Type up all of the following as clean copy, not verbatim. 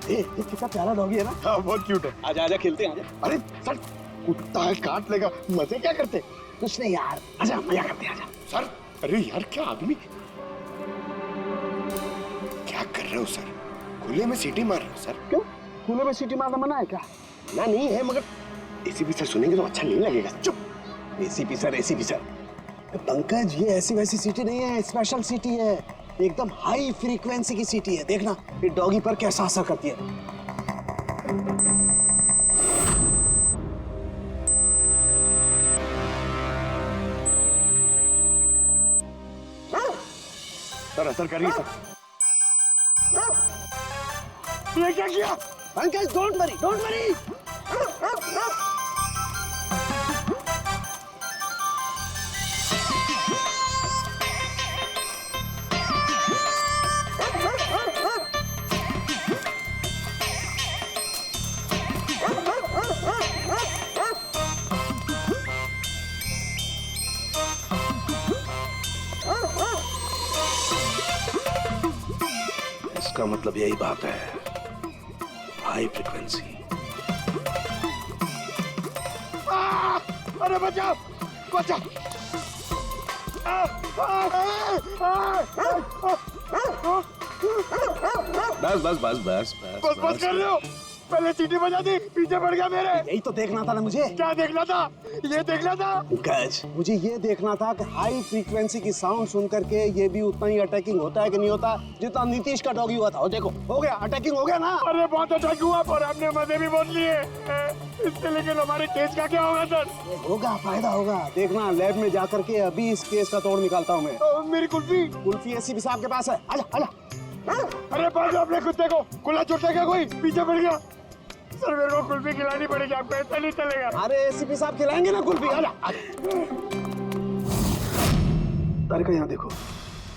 कितना प्यारा डॉगी है ना। हाँ बहुत क्यूट है। आजा आजा खेलते हैं आजा। अरे सर कुत्ता है काट लेगा, मजे क्या करते? कुछ नहीं यार, आजा मजा करते हैं आजा। सर अरे यार क्या आदमी, क्या कर रहे हो सर? खुले में सीटी मार रहे हो सर? क्यों खुले में सीटी मारना मना है क्या? ना नहीं है, मगर एसीपी सर सुनेंगे तो अच्छा नहीं लगेगा। चुप। एसीपी सर पंकज ये ऐसी वैसी सीटी नहीं है, स्पेशल सीटी है, एकदम हाई फ्रीक्वेंसी की सीटी है। देखना ये डॉगी पर कैसा असर करती है। सर असर करिए सर। ये क्या किया? Pankaj don't worry don't worry. इसका मतलब यही बात है, हाई फ्रीक्वेंसी। अरे बचाओ बचाओ। बस बस बस बस बस बस कर रहे हो? पहले सीटी बजा दी, पीछे पड़ गया मेरे। यही तो देखना था ना मुझे। क्या देखना था? ये देखना था पंकज, मुझे ये देखना था कि हाई फ्रीक्वेंसी की साउंड सुन करके ये भी उतना ही अटैकिंग होता है कि नहीं होता जितना नीतीश का डॉगी हुआ था। और देखो हो गया, अटैकिंग हो गया ना। अरे बहुत अटैक हुआ पर हमने मजे भी बहुत लिए इससे, लेकिन हमारे केस का क्या होगा सर? होगा, फायदा होगा। देखना लैब में जाकर के अभी इस केस का तोड़ निकालता हूँ मैं। मेरी कुल्फी कुल्फी एसीपी साहब के पास है, आजा आजा। अरे पास अपने कुत्ते को, खुला छोटा क्या कोई पीछे पड़ गया। सर मेरे को कुल्फी खिलानी पड़ेगी, आपको ऐसा नहीं चलेगा। अरे एसीपी साहब खिलाएंगे ना कुल्फी, आजा। तारिका यहाँ देखो,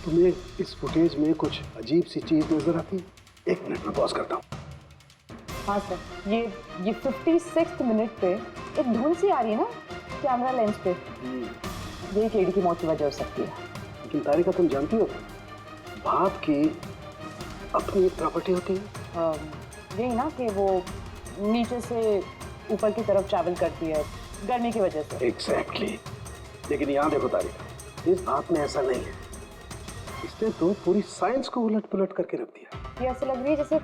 तुम्हें इस फुटेज में कुछ अजीब सी चीज नजर आती है? 1 मिनट में पॉज करता हूँ। हाँ सर, ये 56 मिनट पे एक धुन सी आ रही है ना कैमरा लेंस पे, ये केडी की मौत की वजह हो सकती है। लेकिन तारिका तुम जानती हो भाप की अपनी एक प्रॉपर्टी होती है। यही ना कि वो नीचे से ऊपर की तरफ ट्रैवल करती है गर्मी की वजह से। एग्जैक्टली। लेकिन यहाँ देखो तारिका, इस भाप में ऐसा नहीं है। इसने तो पूरी साइंस को उलट पुलट करके रख दिया। ये ऐसा लग रही है जैसे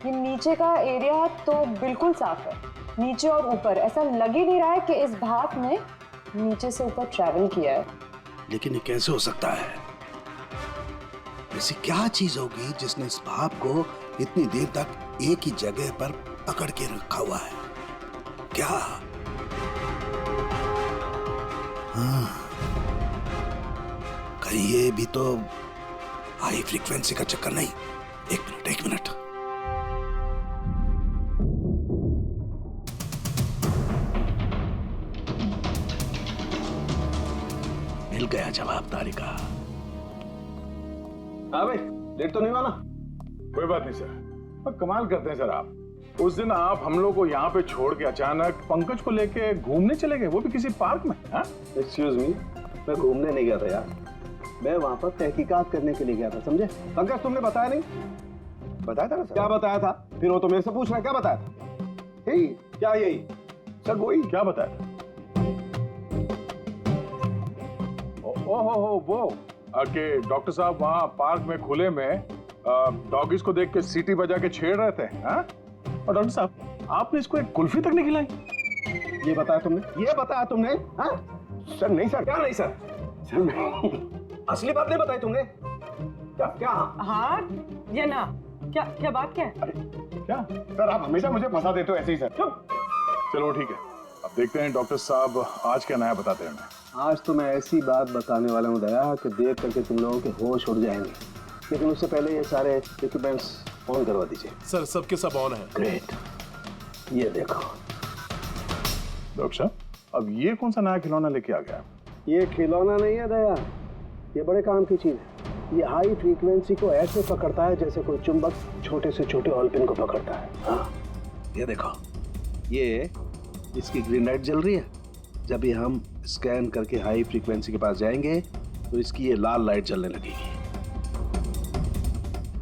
ये नीचे का एरिया तो बिल्कुल साफ है, नीचे और ऊपर ऐसा लग ही नहीं रहा है कि इस भाप ने नीचे से ऊपर ट्रैवल किया है। लेकिन ये कैसे हो सकता है? ऐसी क्या चीज होगी जिसने इस भाप को इतनी देर तक एक ही जगह पर पकड़ के रखा हुआ है? क्या? हाँ, कहीं ये भी तो हाई फ्रीक्वेंसी का चक्कर नहीं? एक मिनट। मिल गया जवाब तारिका। हाँ भाई, लेट तो नहीं हुआ ना? कोई बात नहीं सर, पर कमाल करते हैं सर आप। उस दिन आप हम लोग को यहाँ पे छोड़ के अचानक पंकज को लेके घूमने चले गए, वो भी किसी पार्क में। एक्सक्यूज मी, मैं घूमने नहीं गया था यार, मैं वहाँ पर तहकीकात करने के लिए गया था, समझे? पंकज तुमने बताया नहीं? बताया था ना सर। क्या बताया था? फिर वो तो मेरे से पूछ रहा है क्या बताया था? यही क्या यही? सर वही क्या बताया था? ओहो वो कि डॉक्टर साहब वहाँ पार्क में खुले में डॉगीज को देख के सीटी बजा के छेड़ रहे थे। हाँ? और डॉक्टर साहब आपने इसको एक कुल्फी तक नहीं खिलाई। ये बताया तुमने? ये बताया तुमने? हाँ? सर नहीं सर। क्या नहीं सर? सर नहीं, असली बात नहीं बताई तुमने? क्या क्या? हाँ या ना? क्या बात क्या है? क्या सर आप हमेशा मुझे फंसा देते हो ऐसे ही सर। चलो ठीक है, अब देखते हैं डॉक्टर साहब आज क्या नया बताते हैं हमें। आज तो मैं ऐसी बात बताने वाला हूँ दया कि देख करके तुम लोगों के होश उड़ जाएंगे, लेकिन उससे पहले ये सारे इक्विपमेंट्स ऑन करवा दीजिए। सर सबके सब ऑन है। ग्रेट, ये देखो। डॉक्टर साहब अब ये कौन सा नया खिलौना लेके आ गया? ये खिलौना नहीं है दया, ये बड़े काम की चीज है। ये हाई फ्रीक्वेंसी को ऐसे पकड़ता है जैसे कोई चुंबक छोटे से छोटे ऑलपिन को पकड़ता है। हाँ, ये देखो, ये इसकी ग्रीन लाइट जल रही है। जब भी हम स्कैन करके हाई फ्रीक्वेंसी के पास जाएंगे तो इसकी ये लाल लाइट जलने लगेगी।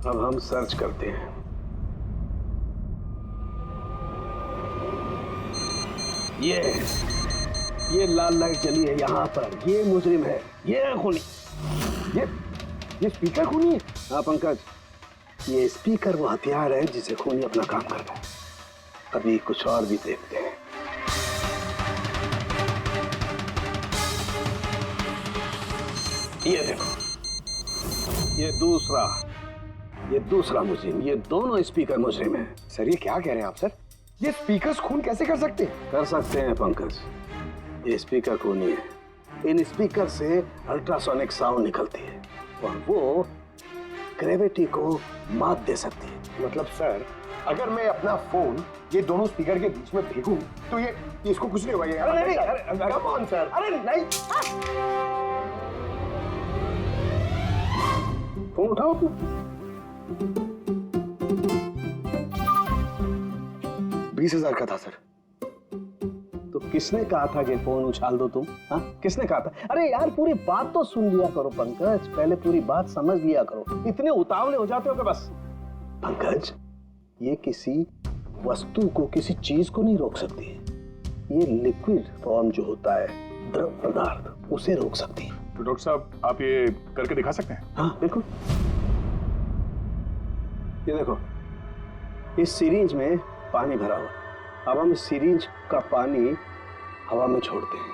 अब हम सर्च करते हैं। ये लाल लाइट जली है यहाँ पर, ये मुजरिम है, ये है खूनी। ये स्पीकर खूनी है? हाँ पंकज, ये स्पीकर वो हथियार है जिसे खूनी अपना काम करता है। अभी कुछ और भी देखते हैं। ये देखो, ये दूसरा मुजरिम, ये दोनों स्पीकर मुजरिम है। सर ये क्या कह रहे हैं आप सर? ये स्पीकर्स खून कैसे कर सकते हैं? कर सकते हैं पंकज, ये स्पीकर खूनी है। इन स्पीकर से अल्ट्रासोनिक साउंड निकलती है और वो ग्रेविटी को मात दे सकती है। मतलब सर, अगर मैं अपना फोन ये दोनों स्पीकर के बीच में फेंकूं तो ये इसको कुछ नहीं होगा। ये अरे नहीं, कम ऑन सर, अरे नहीं। फोन उठाओ तू। 20,000 का था सर। तो किसने कहा था कि फोन उछाल दो तुम? हाँ, किसने कहा था? अरे यार पूरी बात तो सुन लिया करो पंकज, पहले पूरी बात समझ लिया करो। इतने उतावले हो जाते हो कि बस। पंकज, ये किसी वस्तु को, किसी चीज को नहीं रोक सकती है। ये लिक्विड फॉर्म जो होता है, द्रव पदार्थ, उसे रोक सकती है। तो डॉक्टर साहब, आप ये करके दिखा सकते हैं? हाँ बिल्कुल। ये देखो, इस सिरिंज में पानी भरा हुआ। अब हम इस सिरिंज का पानी हवा में छोड़ते हैं।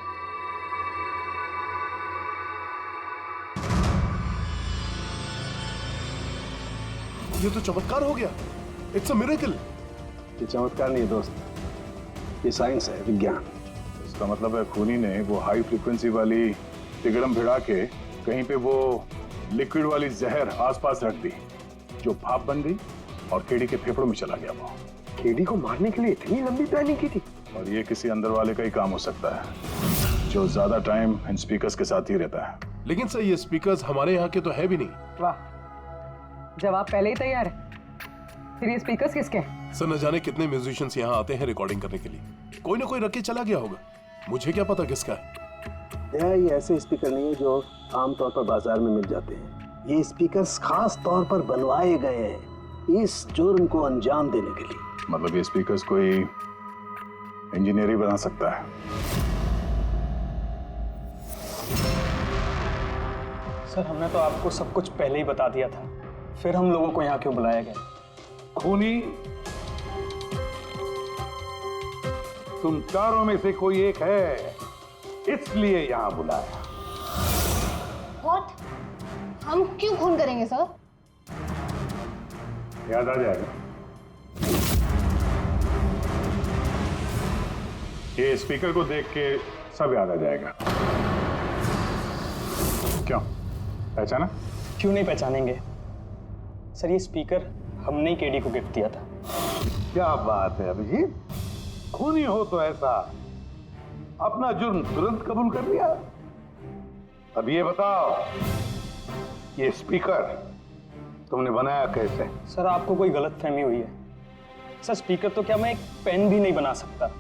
ये तो चमत्कार हो गया। It's a miracle. ये चमत्कार नहीं है दोस्त, ये साइंस है, विज्ञान। इसका मतलब है खूनी ने वो हाई फ्रीक्वेंसी वाली तिगड़म भिड़ा के कहीं पे वो लिक्विड वाली जहर आसपास रख दी, जो भाप बन गई और केडी के फेफड़ों में चला गया। वो केडी को मारने के लिए इतनी लंबी प्लानिंग की थी? और ये किसी अंदर वाले का ही काम हो सकता है, जो ज्यादा टाइम इन स्पीकर्स के साथ ही रहता है। लेकिन सर ये स्पीकर्स हमारे यहाँ के तो है भी नहीं। वाह, जवाब पहले ही तैयार है। फिर ये स्पीकर्स किसके हैं? सर न जाने कितने म्यूजिशियंस यहाँ आते हैं रिकॉर्डिंग करने के लिए। कोई ना कोई रख के चला गया होगा, मुझे क्या पता किसका है। ये ऐसे स्पीकर नहीं है जो आमतौर पर बाजार में मिल जाते हैं। ये स्पीकर्स खास तौर पर बनवाए गए हैं इस जुर्म को अंजाम देने के लिए। मतलब ये स्पीकर्स कोई इंजीनियर ही बना सकता है। सर हमने तो आपको सब कुछ पहले ही बता दिया था, फिर हम लोगों को यहाँ क्यों बुलाया गया? खूनी तुम चारों में से कोई एक है, इसलिए यहां बुलाया। What? हम क्यों खून करेंगे सर? याद आ जाएगा। ये स्पीकर को देख के सब याद आ जाएगा। क्यों, पहचाना? क्यों नहीं पहचानेंगे सर, ये स्पीकर हमने ही केडी को गिफ्ट दिया था। क्या बात है अभिजीत, खूनी हो तो ऐसा अपना जुर्म तुरंत कबूल कर लिया। अब ये बताओ, ये स्पीकर तुमने बनाया कैसे? सर आपको कोई गलतफहमी हुई है। सर स्पीकर तो क्या मैं एक पेन भी नहीं बना सकता।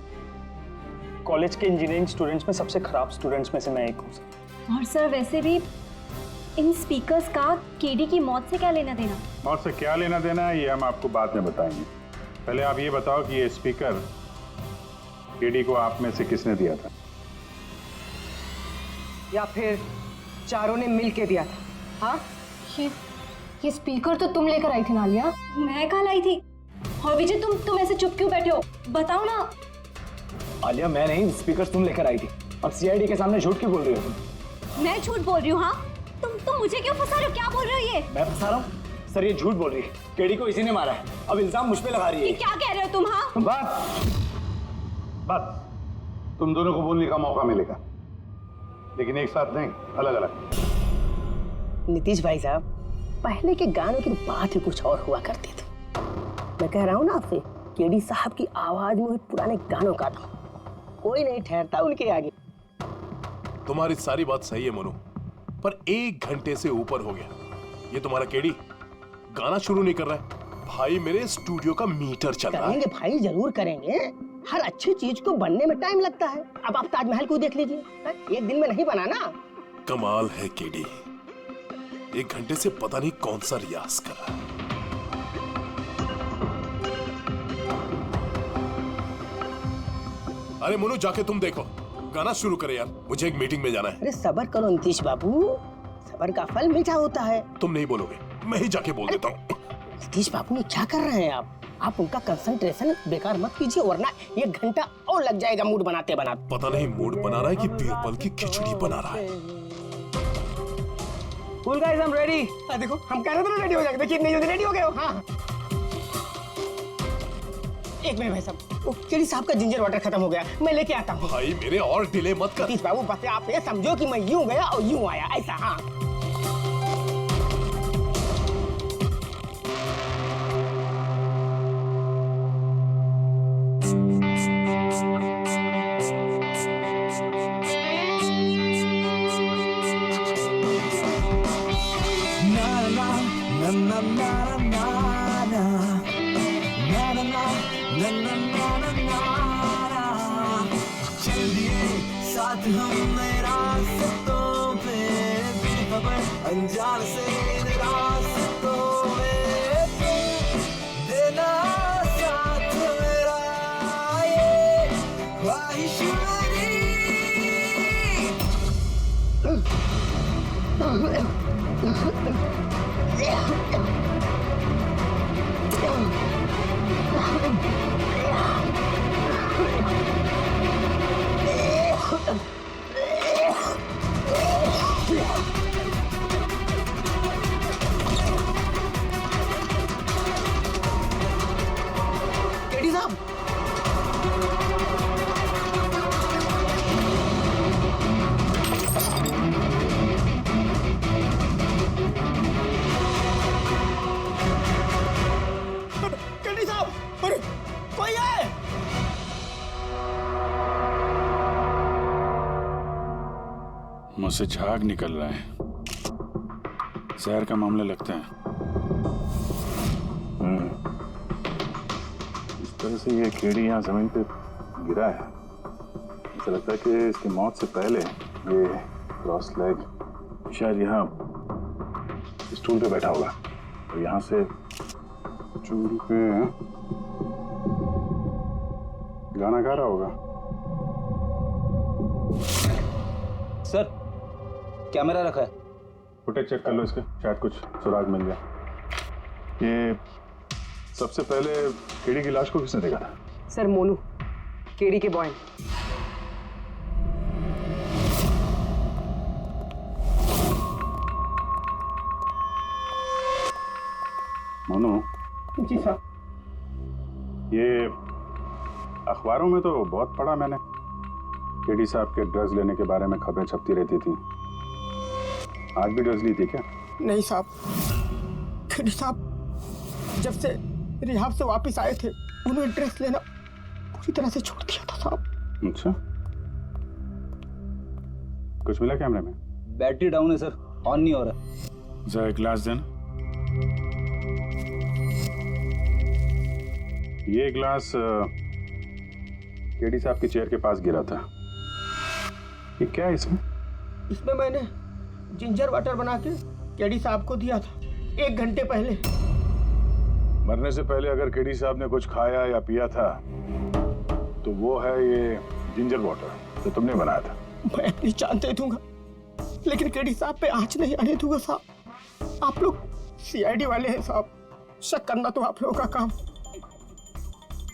कॉलेज के इंजीनियरिंग स्टूडेंट्स में सबसे खराब स्टूडेंट्स में से मैं एक हूँ। और सर वैसे भी इन स्पीकर्स का केडी की मौत से क्या लेना देना? मौत से क्या लेना देना है ये हम आपको बाद में बताएंगे। पहले आप ये बताओ कि ये स्पीकर केडी को आप में से किसने दिया था? या फिर चारों ने मिल के दिया था? हाँ, ये स्पीकर तो तुम लेकर आई थी नालिया। मैं कहाँ लाई थी? और विजय तुम ऐसे चुप क्यों बैठे हो? बताओ ना। आलिया मैं नहीं, स्पीकर तुम लेकर आई थी। अब सीआईडी के सामने झूठ क्यों बोल रही हो तुम? मैं झूठ बोल रही हूँ? हाँ, तुम मुझे क्यों फंसा रहे हो? क्या बोल रहे हो ये? मैं फंसा रहा हूँ? सर ये झूठ बोल रही है, केडी को इसी ने मारा है। अब इल्जाम मुझ पे लगा रही है। क्या कह रहे हो तुम? हाँ बस तुम दोनों को बोलने का मौका मिलेगा, लेकिन एक साथ नहीं, अलग अलग। नीतीश भाई साहब, पहले के गानों की बात ही कुछ और हुआ करती थी। मैं कह रहा हूँ ना आपसे, केडी साहब की आवाज में पुराने गानों का था, कोई नहीं ठहरता उनके आगे। तुम्हारी सारी बात सही है मनु, पर 1 घंटे से ऊपर हो गया, ये तुम्हारा केडी गाना शुरू नहीं कर रहा है। भाई मेरे स्टूडियो का मीटर चल रहा है। करेंगे भाई, जरूर करेंगे। हर अच्छी चीज को बनने में टाइम लगता है। अब आप ताजमहल को देख लीजिए, एक दिन में नहीं बना ना। कमाल है केडी, 1 घंटे से पता नहीं कौन सा रियाज कर रहा है। अरे मोनू जाके तुम देखो, गाना शुरू करे यार, मुझे एक मीटिंग में जाना है। अरे सबर करो नीतीश बाबू, सबर का फल मीठा होता है। तुम नहीं बोलोगे, मैं ही जाके बोल देता हूँ। नीतीश बाबू ये क्या कर रहे हैं आप उनका कंसंट्रेशन बेकार मत कीजिए, वरना 1 घंटा और लग जाएगा मूड बनाते बनाते। पता नहीं मूड बना रहा है कि बीरबल की खिचड़ी बना रहा है। Cool guys, I am ready. देखो हम कह रहे थे रेडी हो जाएंगे, देखिए इतनी जल्दी रेडी हो गए हो। हाँ एक मिनट भाई साहब, वो केडी साहब का जिंजर वाटर खत्म हो गया, मैं लेके आता हूँ। भाई मेरे और डिले मत कर। नीतीश बाबू बस आप ये समझो कि मैं यूं गया और यूं आया, ऐसा। हाँ साथ हम रास्तों पे बेखबर अनजान से रास्तों में देना साथ मेरा ये ख्वाहिश केडी साहब, केडी साहब, अरे कोई है? मुझसे झाग निकल रहा है, जहर का मामला लगता है। इस तरह से ये केड़ी यहाँ जमीन पे गिरा है, ऐसा लगता है कि इसकी मौत से पहले ये क्रॉस लेग शायद यहाँ स्टूल पे बैठा होगा और यहाँ से स्टूल पे गाना गा रहा होगा। सर कैमरा रखा है, फुटेज चेक कर लो इसके, शायद कुछ सुराग मिल जाए। ये सबसे पहले केड़ी की लाश को किसने देखा था? सर मोनू, केडी के बॉय। मोनू जी साहब। ये अखबारों में तो बहुत पढ़ा मैंने, केडी साहब के ड्रग्स लेने के बारे में खबरें छपती रहती थी। आज भी ड्रग्स ली थी क्या? नहीं साहब, केडी साहब जब से रिहाब से वापस आए थे उन्होंने ड्रेस लेना पूरी तरह से छोड़ दिया था साहब। अच्छा, कुछ मिला कैमरे में? बैटरी डाउन है सर, ऑन नहीं हो रहा। जरा एक ग्लास देना। ये ग्लास केडी साहब की चेयर के पास गिरा था। ये क्या है इसमें? इसमें मैंने जिंजर वाटर बना के केडी साहब को दिया था 1 घंटे पहले। मरने से पहले अगर केडी साहब ने कुछ खाया या पिया था तो वो है ये जिंजर वाटर जो तुमने बनाया था। मैं अपनी जान दे दूंगा लेकिन केडी साहब पे आंच नहीं आने दूंगा साहब। आप लोग सीआईडी वाले हैं साहब, शक करना तो आप लोगों का काम,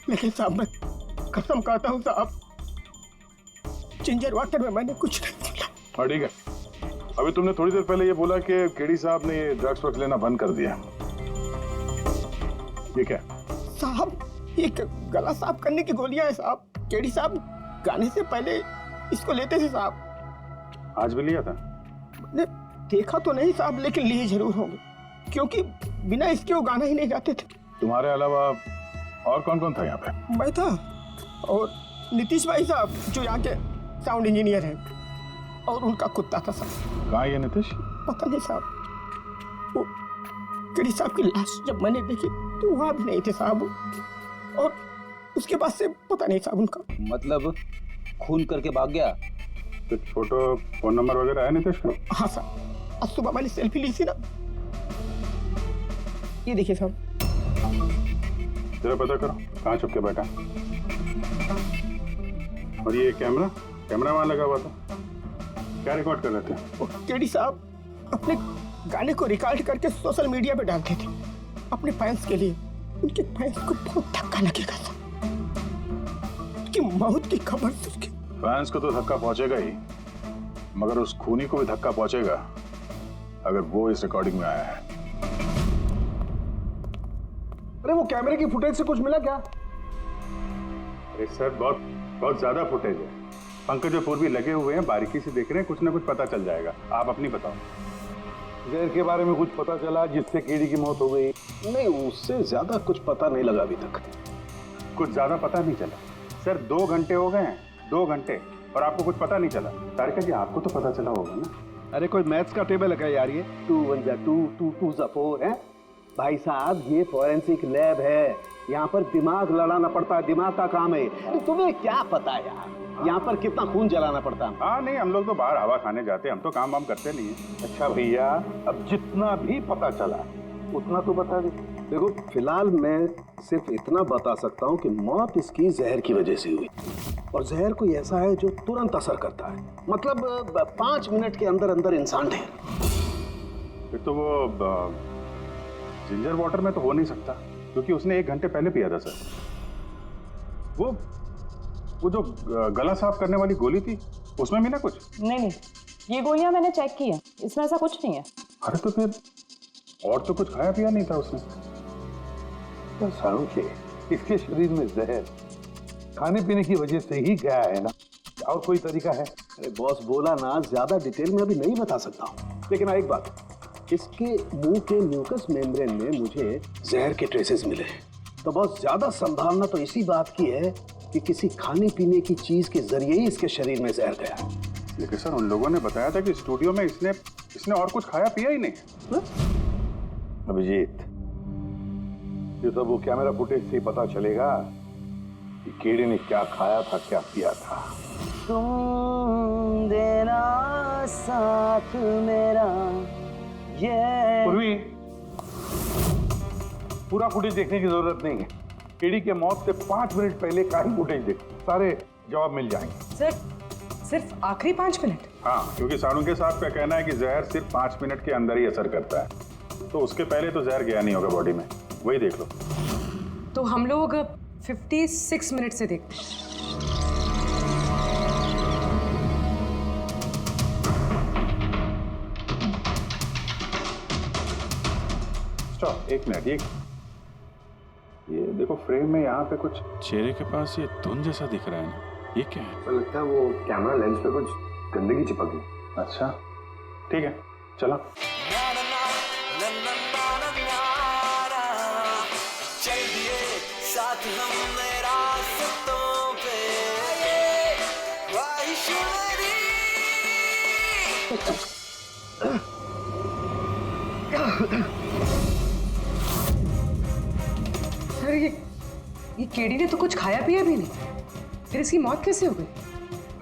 लेकिन साहब मैं कसम खाता हूँ साहब, जिंजर वाटर में मैंने कुछ नहीं मिला। हाँ ठीक है, अभी तुमने थोड़ी देर पहले ये बोला कि केडी साहब ने ये ड्रग्स वक्त लेना बंद कर दिया। ये क्या साहब? ये गला साफ करने की गोलियां है साहब। केडी साहब गाने से पहले इसको लेते थे साहब। आज भी लिया था? मैंने देखा तो नहीं साहब, लेकिन लिए जरूर होंगे क्योंकि बिना इसके वो गाना ही नहीं गाते थे। तुम्हारे अलावा और कौन कौन था यहाँ पे? मैं था और नीतीश भाई साहब जो यहाँ के साउंड इंजीनियर हैं, और उनका कुत्ता था साहब। कहाँ ये नीतीश? पता नहीं साहब, वो केडी साहब की लाश जब मैंने देखी तो वहाँ भी नहीं थे साहब, और उसके बाद से पता नहीं साहब उनका। मतलब खून करके भाग गया? कुछ फोटो फोन नंबर वगैरह है नीतीश का? हाँ साहब, आज सुबह मैंने सेल्फी ली थी ना, ये देखिए साहब। जरा पता करो कहाँ छुप के बैठा। और ये कैमरा वहां लगा हुआ था, क्या रिकॉर्ड कर रहे थे? केडी साहब अपने गाने को रिकॉर्ड करके सोशल मीडिया पे डालते थे अपने फैंस के लिए। उनके फैंस को बहुत धक्का लगेगा सर, उनकी मौत की खबर से उसके फैंस को तो धक्का पहुंचेगा ही, मगर उस खूनी को भी धक्का पहुंचेगा अगर वो इस रिकॉर्डिंग में आया है। अरे वो कैमरे की फुटेज से कुछ मिला क्या? अरे सर बहुत ज्यादा फुटेज है। पंकज और पूर्वी लगे हुए हैं, बारीकी से देख रहे हैं, कुछ ना कुछ पता चल जाएगा। आप अपनी बताओ। जहर के बारे में कुछ पता चला जिससे केडी की मौत हो गई? नहीं, उससे ज्यादा कुछ पता नहीं लगा अभी तक। कुछ ज्यादा पता नहीं चला सर, 2 घंटे हो गए हैं, 2 घंटे, और आपको कुछ पता नहीं चला। तारिका जी आपको तो पता चला होगा ना? अरे कोई मैथ्स का टेबल है यार, ये 2 1 जा 2 2 2 जा 4 है भाई साहब। ये फॉरेंसिक लैब है, यहाँ पर दिमाग लड़ाना पड़ता है, दिमाग का काम है। तुम्हें क्या पता यार यहाँ पर कितना खून जलाना पड़ता है? हाँ नहीं, हम लोग तो बाहर हवा खाने जाते हैं, हम तो काम वाम करते नहीं है। अच्छा भैया, अब जितना भी पता चला उतना तो बता दे। देखो फिलहाल मैं सिर्फ इतना बता सकता हूँ कि मौत इसकी जहर की वजह से हुई, और जहर कोई ऐसा है जो तुरंत असर करता है, मतलब 5 मिनट के अंदर अंदर इंसान ढेर। फिर तो वो जिंजर वाटर में तो हो नहीं सकता, क्योंकि उसने 1 घंटे पहले पिया था सर। वो जो गला साफ करने वाली गोली थी उसमें भी ना कुछ? नहीं, ये गोलियां मैंने चेक की है, इसमें ऐसा कुछ नहीं है। अरे तो फिर और तो कुछ खाया पिया नहीं था उसने? तो सारू के इसके शरीर में जहर खाने पीने की वजह से ही गया है ना, और कोई तरीका है? अरे बॉस बोला ना, ज्यादा डिटेल में अभी नहीं बता सकता हूँ, लेकिन एक बात, इसके मुंह के म्यूकस मेम्ब्रेन में मुझे जहर के ट्रेसेस मिले हैं। तो बहुत ज्यादा संभावना तो इसी बात की है कि किसी खाने पीने की चीज के जरिए ही इसके शरीर में जहर गया। लेकिन सर उन लोगों ने बताया था कि स्टूडियो में इसने और कुछ खाया पिया ही नहीं। अभिजीत, ये तो वो कैमरा फुटेज से ही पता चलेगा कि केडी ने क्या खाया था, क्या पिया था। तुम देना साथ मेरा ये। पूर्वी, पूरा फुटेज देखने की जरूरत नहीं है। केडी के मौत से 5 मिनट पहले का ही फुटेज देखो, सारे जवाब मिल जाएंगे। सर सिर्फ आखिरी 5 मिनट? हाँ, क्योंकि सारुंगे साहब का कहना है कि जहर सिर्फ 5 मिनट के अंदर ही असर करता है, तो उसके पहले तो जहर गया नहीं होगा बॉडी में। वही देख लो। तो हम लोग 56 मिनट से देखते हैं। Stop, 1 minute. ये देखो फ्रेम में यहाँ पे कुछ चेहरे के पास ये धुंध जैसा दिख रहा है ना, ये क्या है? तो लगता है वो कैमरा लेंस पे कुछ गंदगी चिपक गई। अच्छा ठीक है, चला। चल दिए साथ हमने रास्तों पे, ख्वाहिश मेरी। अरे ये केडी ने तो कुछ खाया पिया भी नहीं, फिर इसकी मौत कैसे हो गई?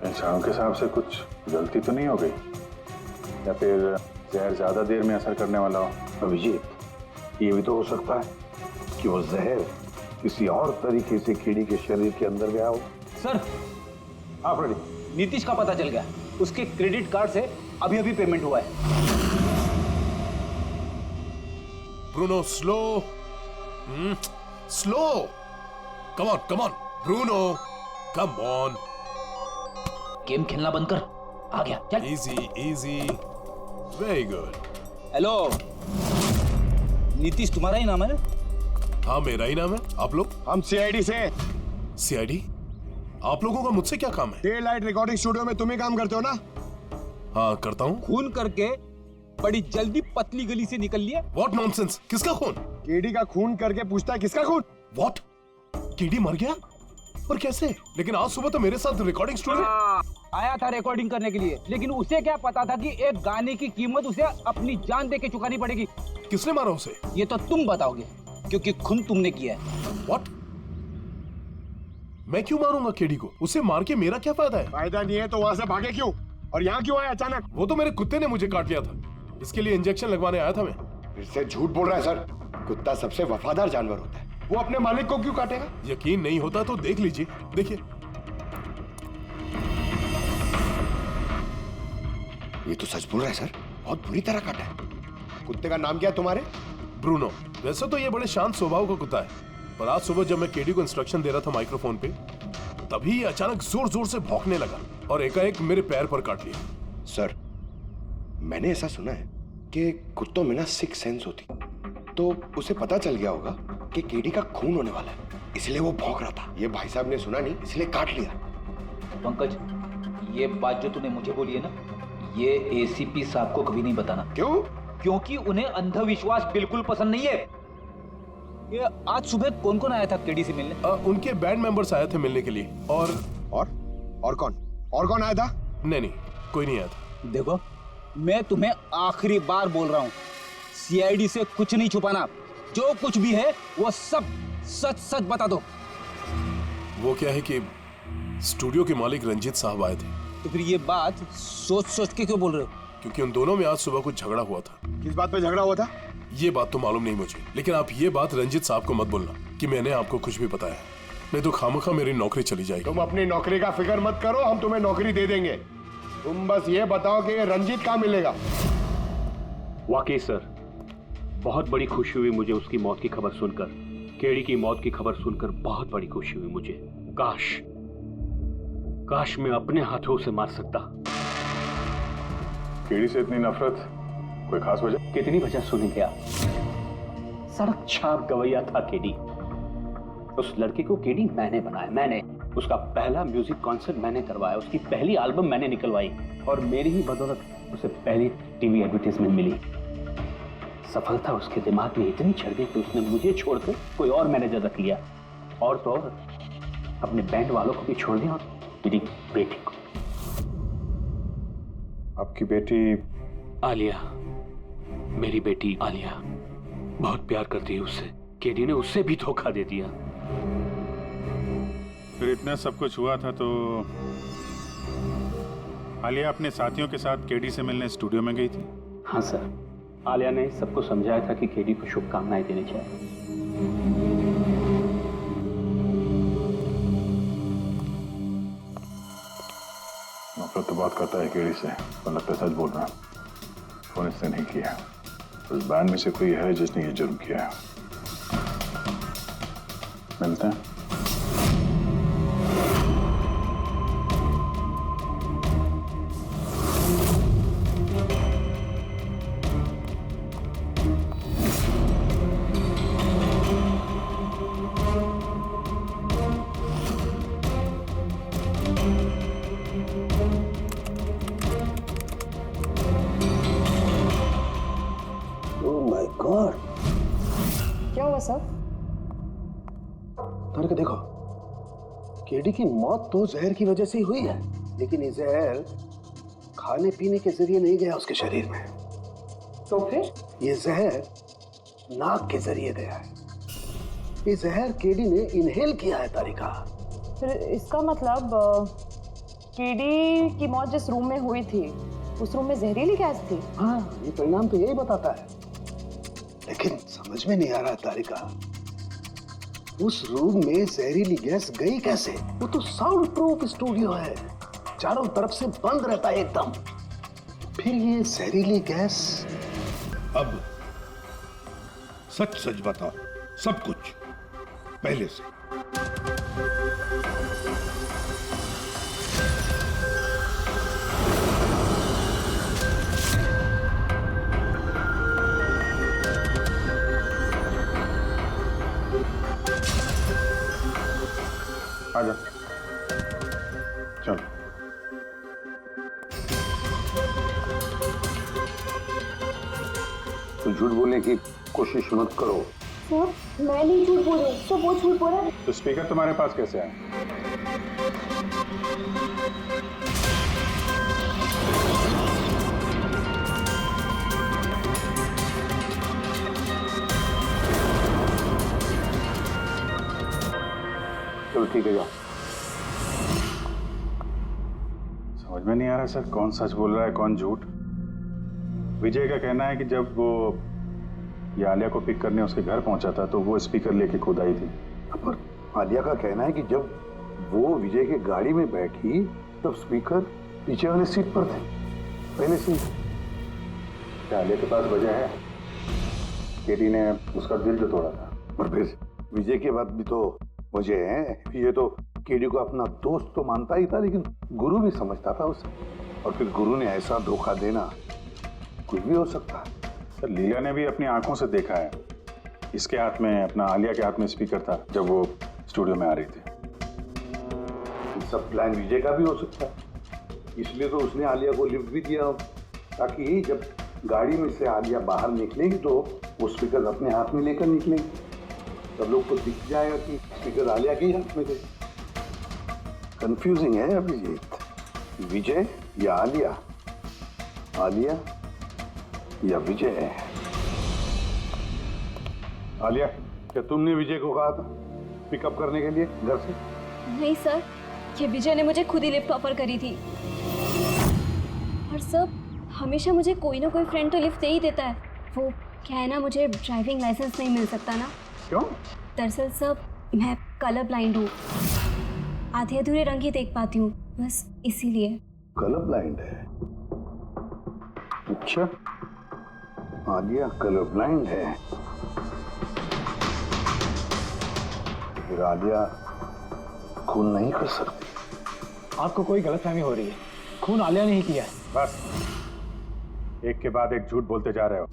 इंसानों के हिसाब से कुछ गलती तो नहीं हो गई, या फिर जहर ज्यादा देर में असर करने वाला हो? अभिजीत, ये भी तो हो सकता है कि वो जहर किसी और तरीके से केडी के शरीर के अंदर गया हो। सर, हाँ फ्रेडी, नीतीश का पता चल गया, उसके क्रेडिट कार्ड से अभी अभी पेमेंट हुआ है। Bruno slow, slow, come on Bruno, come on. Game खेलना बंद कर, आ गया, चल। Easy, very good. Hello, Nitish तुम्हारा ही नाम है ना? हाँ मेरा ही नाम है। आप लोग? हम सीआईडी से। सीआईडी? आप लोगों का मुझसे क्या काम है? डे लाइट रिकॉर्डिंग स्टूडियो में तुम ही काम करते हो ना? हाँ करता हूँ। खून करके बड़ी जल्दी पतली गली से निकल लिया। What nonsense? किसका खून? केडी का खून करके पूछता है किसका खून? What? केडी मर गया? और कैसे? लेकिन आज सुबह तो मेरे साथ रिकॉर्डिंग स्टूडियो आया था रिकॉर्डिंग करने के लिए, लेकिन उसे क्या पता था कि एक गाने की कीमत उसे अपनी जान दे के चुकानी पड़ेगी। किसने मारा उसे? ये तो तुम बताओगे, क्योंकि खून तुमने किया है। What? मैं क्यों मारूंगा केडी को? उसे मार के मेरा क्या फायदा है? फायदा नहीं है तो वहाँ से भागे क्यों? और यहाँ क्यों आए अचानक? वो तो मेरे कुत्ते ने मुझे काट लिया था, इसके लिए इंजेक्शन लगवाने आया था मैं। फिर से झूठ बोल रहा है सर। कुत्ता सबसे वफादार जानवर होता है, वो अपने मालिक को क्यों काटेगा? यकीन नहीं होता तो देख लीजिए, देखिए। ये तो सच बोल रहा है सर, बहुत बुरी तरह काटा है। कुत्ते का नाम क्या है तुम्हारे? ब्रूनो। वैसे तो ये बड़े शांत स्वभाव का कुत्ता है, पर आज सुबह जब मैं केडी को इंस्ट्रक्शन दे रहा था माइक्रोफोन पे, तभी ये अचानक जोर जोर से भौंकने लगा और एकाएक मेरे पैर पर काट लिया। सर, मैंने ऐसा सुना है कि कुत्तों में ना सिक्स सेंस होती, तो उसे पता चल गया होगा कि केडी का खून होने वाला है, इसलिए वो भौंक रहा था। ये भाई साहब ने सुना नहीं, इसलिए काट लिया। पंकज, ये बात जो तूने मुझे बोली है ना, ये एसीपी साहब को कभी नहीं बताना। क्यों? क्योंकि उन्हें अंधविश्वास बिल्कुल पसंद नहीं है। ये आज सुबह कौन कौन आया था केडी से मिलने? उनके बैंड मेंबर्स आए थे मिलने के लिए। और कौन आया था? नहीं, कोई नहीं आया था। देखो, मैं तुम्हें आखिरी बार बोल रहा हूँ, सीआईडी से कुछ नहीं छुपाना। जो कुछ भी है वो सब सच सच बता दो। वो क्या है कि स्टूडियो के मालिक रंजीत साहब आए थे। तो फिर ये बात सोच सोच के क्यों बोल रहे हो? क्योंकि उन दोनों में आज सुबह कुछ झगड़ा हुआ था। किस बात पे झगड़ा हुआ था? ये बात तो मालूम नहीं मुझे, लेकिन आप ये बात रंजीत साहब को मत बोलना कि मैंने आपको कुछ भी बताया, नहीं तो खामखा मेरी नौकरी चली जाएगी। तुम अपनी नौकरी का फिक्र मत करो, हम तुम्हें नौकरी दे देंगे। तुम बस ये बताओ कि रंजीत कहाँ मिलेगा। वाकई सर, बहुत बड़ी खुशी हुई मुझे उसकी मौत की खबर सुनकर। केडी की मौत की खबर सुनकर बहुत बड़ी खुशी हुई मुझे। काश मैं अपने हाथों से मार सकता। केडी से इतनी नफरत, कोई खास वजह? कितनी वजह सुनेंगे आप? सड़क छाप गवैया था केडी। उस लड़के को केडी मैंने बनाया, मैंने। उसका पहला म्यूजिक कॉन्सर्ट मैंने करवाया, उसकी पहली एल्बम मैंने निकलवाई, और मेरी ही बदौलत उसे पहली टीवी एडवर्टाइजमेंट मिली। सफलता उसके दिमाग में इतनी चढ़ गई कि उसने मुझे छोड़कर कोई और मैनेजर रख लिया, और तो और अपने बैंड वालों को भी छोड़ दिया, और मेरी बेटी को। आपकी बेटी आलिया, मेरी बेटी आलिया बहुत प्यार करती है उससे। केडी ने उससे भी धोखा दे दिया। फिर इतना सब कुछ हुआ था तो आलिया अपने साथियों के साथ केडी से मिलने स्टूडियो में गई थी? हाँ सर, आलिया ने सबको समझाया था कि केडी को शुभकामनाएं देनी चाहिए। नफरत तो बात करता है केडी से, पर लगता है सच बोल रहा है। फोन इसने नहीं किया, उस बैंड में से कोई है जिसने ये जुर्म किया है। मिलते हैं। क्या हुआ सर? करके देखो, केडी की मौत तो जहर की वजह से ही हुई है, लेकिन ये जहर खाने पीने के जरिए नहीं गया उसके शरीर में। तो फिर? ये जहर नाक के जरिए गया है। ये जहर केडी ने इनहेल किया है तारिका। फिर इसका मतलब केडी की मौत जिस रूम में हुई थी, उस रूम में जहरीली गैस थी? हाँ, ये परिणाम तो यही बताता है, लेकिन समझ में नहीं आ रहा तारिका, उस रूम में जहरीली गैस गई कैसे? वो तो साउंड प्रूफ स्टूडियो है, चारों तरफ से बंद रहता है एकदम। फिर ये जहरीली गैस? अब सच सच बताओ, सब कुछ पहले से। आजा, चल। तो झूठ बोलने की कोशिश मत करो। सर, मैं नहीं झूठ बोल रही, तो वो झूठ बोल रहा है। तो स्पीकर तुम्हारे पास कैसे आए? चलो ठीक है, जाओ। समझ में नहीं आ रहा सर, कौन सच बोल रहा है कौन झूठ। विजय का कहना है कि जब वो ये आलिया को पिक करने उसके घर पहुंचा था तो वो स्पीकर लेके खुद आई थी। पर आलिया का कहना है कि जब वो विजय की गाड़ी में बैठी तब स्पीकर पीछे वाले सीट पर थे। पहले से क्या आलिया के पास वजह है? केडी ने उसका दिल जो तोड़ा था। और फिर विजय के बाद भी तो वजह है। ये तो केडी को अपना दोस्त तो मानता ही था, लेकिन गुरु भी समझता था उसे। और फिर गुरु ने ऐसा धोखा देना, कुछ भी हो सकता है। सर, लीला ने भी अपनी आंखों से देखा है। इसके हाथ में, अपना आलिया के हाथ में स्पीकर था जब वो स्टूडियो में आ रही थी। ये सब प्लान विजय का भी हो सकता है, इसलिए तो उसने आलिया को लिफ्ट भी दिया, ताकि जब गाड़ी में से आलिया बाहर निकलेगी तो वो स्पीकर अपने हाथ में लेकर निकलेगी। सब लोग को दिख जाएगा कि स्पीकर आलिया के ही हाथ में थे। कंफ्यूजिंग है अभिजीत, विजय या आलिया, आलिया या विजय। आलिया, क्या तुमने विजय को कहा था पिकअप करने के लिए घर से? नहीं सर, ये विजय ने मुझे खुद ही लिफ्ट ऑफर करी थी। और सर, हमेशा मुझे कोई ना कोई फ्रेंड तो लिफ्ट दे ही देता है। वो क्या है ना, मुझे ड्राइविंग लाइसेंस नहीं मिल सकता ना। क्यों? दरअसल सर, मैं कलर ब्लाइंड हूँ, आधे अधूरे रंग ही देख पाती हूँ, बस इसीलिए। कलर ब्लाइंड है? अच्छा, आलिया कलर ब्लाइंड है। फिर आलिया खून नहीं कर सकती। आपको कोई गलतफहमी हो रही है, खून आलिया ने ही किया है। बस, एक के बाद एक झूठ बोलते जा रहे हो।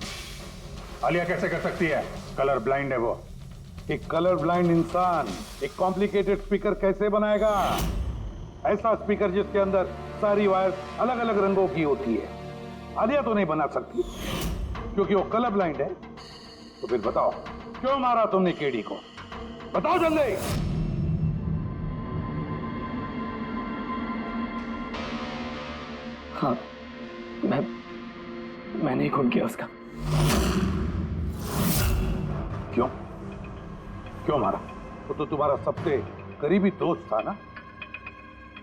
आलिया कैसे कर सकती है? कलर ब्लाइंड है वो। एक कलर ब्लाइंड इंसान एक कॉम्प्लिकेटेड स्पीकर कैसे बनाएगा? ऐसा स्पीकर जिसके अंदर सारी वायर अलग अलग रंगों की होती है। आलिया तो नहीं बना सकती क्योंकि वो कलर ब्लाइंड है। तो फिर बताओ, क्यों मारा तुमने केडी को? बताओ जल्दी। हाँ, मैंने ही खून किया उसका। क्यों? क्यों मारा? वो तो तुम्हारा सबसे करीबी दोस्त था ना,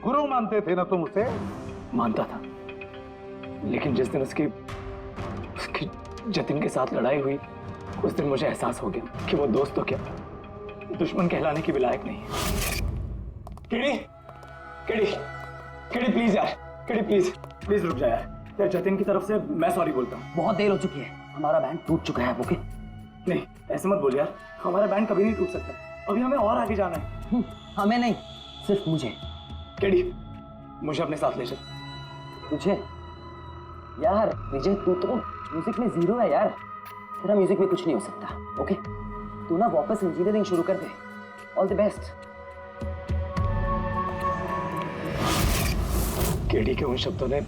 गुरु मानते थे ना तुम उसे? मानता था, लेकिन जिस दिन उसकी जतिन के साथ लड़ाई हुई, उस दिन मुझे एहसास हो गया कि वो दोस्त तो क्या, दुश्मन कहलाने की भी लायक नहीं है। केडी, केडी, केडी प्लीज यार, केडी प्लीज रुक जा यार। जतिन की तरफ से मैं सॉरी बोलता हूँ। बहुत देर हो चुकी है, हमारा बैंड टूट चुका है। ओके? नहीं, ऐसे मत बोल यार, हमारा बैंड कभी नहीं टूट सकता। अभी हमें और आगे जाना है। हमें नहीं, सिर्फ मुझे। केडी, मुझे अपने साथ ले चल। तुझे? यार विजय, तू तो म्यूजिक में जीरो है यार, तेरा म्यूजिक में कुछ नहीं हो सकता। ओके? तू ना वापस इंजीनियरिंग शुरू कर दे। All the best. केडी के उन शब्दों ने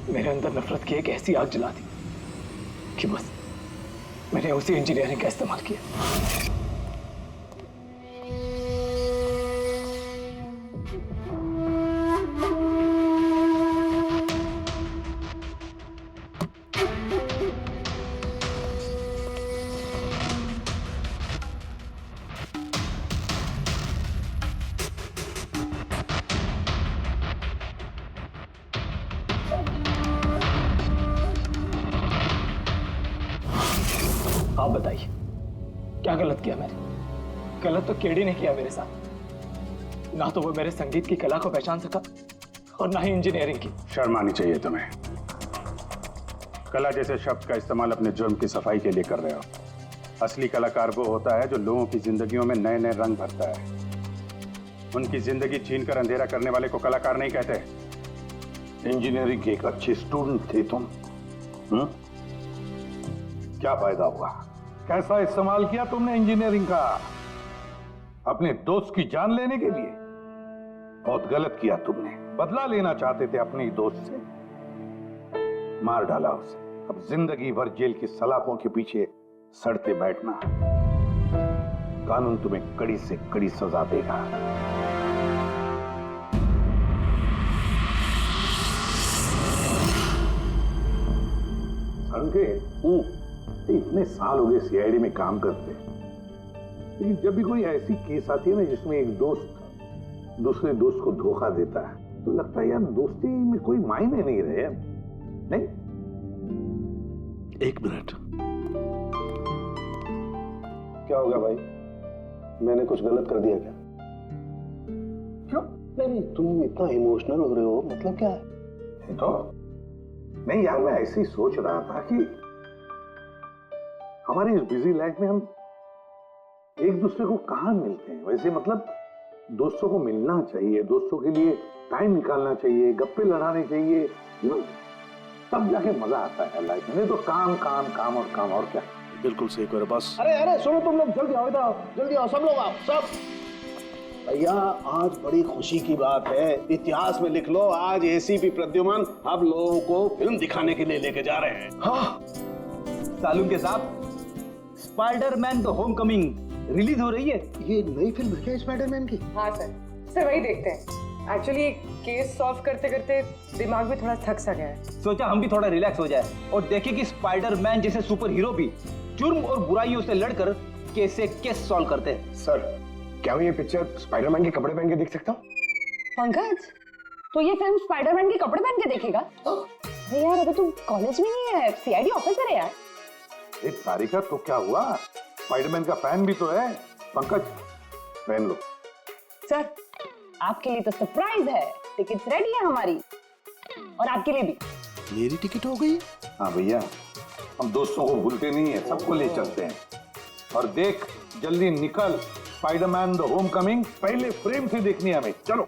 मेरे अंदर नफरत की एक ऐसी आग जला दी कि बस मैंने उसी इंजीनियरिंग का इस्तेमाल किया। आप बताइए, क्या गलत किया मैंने? गलत तो केडी ने किया मेरे साथ। ना तो वो मेरे संगीत की कला को पहचान सका और ना ही इंजीनियरिंग की। शर्म आनी चाहिए तुम्हें। कला जैसे शब्द का इस्तेमाल अपने जुर्म की सफाई के लिए कर रहे हो। असली कलाकार वो होता है जो लोगों की जिंदगियों में नए नए रंग भरता है। उनकी जिंदगी छीन कर अंधेरा करने वाले को कलाकार नहीं कहते। इंजीनियरिंग के एक अच्छे स्टूडेंट थे तुम। क्या फायदा हुआ? कैसा इस्तेमाल किया तुमने इंजीनियरिंग का? अपने दोस्त की जान लेने के लिए? बहुत गलत किया तुमने। बदला लेना चाहते थे अपने ही दोस्त से, मार डाला उसे। अब जिंदगी भर जेल की सलाखों के पीछे सड़ते बैठना। कानून तुम्हें कड़ी से कड़ी सजा देगा। संकेत, इतने साल हो गए सीआईडी में काम करते, लेकिन जब भी कोई ऐसी केस आती है ना जिसमें एक दोस्त दूसरे दोस्त को धोखा देता है, तो लगता है यार दोस्ती में कोई मायने नहीं रहे। नहीं? एक मिनट, क्या होगा भाई? मैंने कुछ गलत कर दिया क्या? क्यों? नहीं, तुम इतना इमोशनल हो रहे हो, मतलब क्या है? तो नहीं यार, मैं ऐसे ही सोच रहा था कि हमारी इस बिजी लाइफ में हम एक दूसरे को कहाँ मिलते हैं। वैसे मतलब दोस्तों को मिलना चाहिए, दोस्तों के लिए टाइम निकालना चाहिए, गप्पे लड़ाने चाहिए, तब जाके मजा आता है लाइफ में। नहीं तो काम काम काम और काम, और क्या। बिल्कुल सही करो बस। अरे अरे सुनो तुम लोग, जल्दी आओ, इधर आओ, जल्दी आओ, सब लोग आओ, सब। भैया आज बड़ी खुशी की बात है, इतिहास में लिख लो, आज एसीपी प्रद्युमन आप लोगों को फिल्म दिखाने के लिए लेके जा रहे हैं। हाँ सालून के साथ स्पाइडरमैन द होमकमिंग रिलीज हो रही है। ये नई फिल्म है क्या स्पाइडरमैन की? हाँ सर वही देखते हैं। एक्चुअली केस सॉल्व करते करते दिमाग भी थोड़ा थक सा गया है। सोचा हम भी थोड़ा रिलैक्स हो जाए और देखें कि स्पाइडरमैन जैसे सुपर हीरो भी जुर्म और बुराइयों से लड़कर कैसे केस सॉल्व करते हैं। सर क्या मैं ये पिक्चर स्पाइडरमैन के कपड़े पहन के देख सकता हूँ? पंकज तो ये फिल्म स्पाइडरमैन के कपड़े पहन के देखेगा? अरे यार अभी तुम कॉलेज में नहीं है, सीआईडी ऑफिसर है यार। एक तारीखा तो क्या हुआ, स्पाइडरमैन का फैन भी तो है। पंकज पहन लो। सर आपके लिए तो सरप्राइज है, टिकट्स रेडी है हमारी, और आपके लिए भी। मेरी टिकट हो गई? हाँ भैया, हम दोस्तों को भूलते नहीं है, सबको ले चलते हैं। और देख जल्दी निकल, स्पाइडरमैन द होमकमिंग पहले फ्रेम से देखनी है हमें। चलो।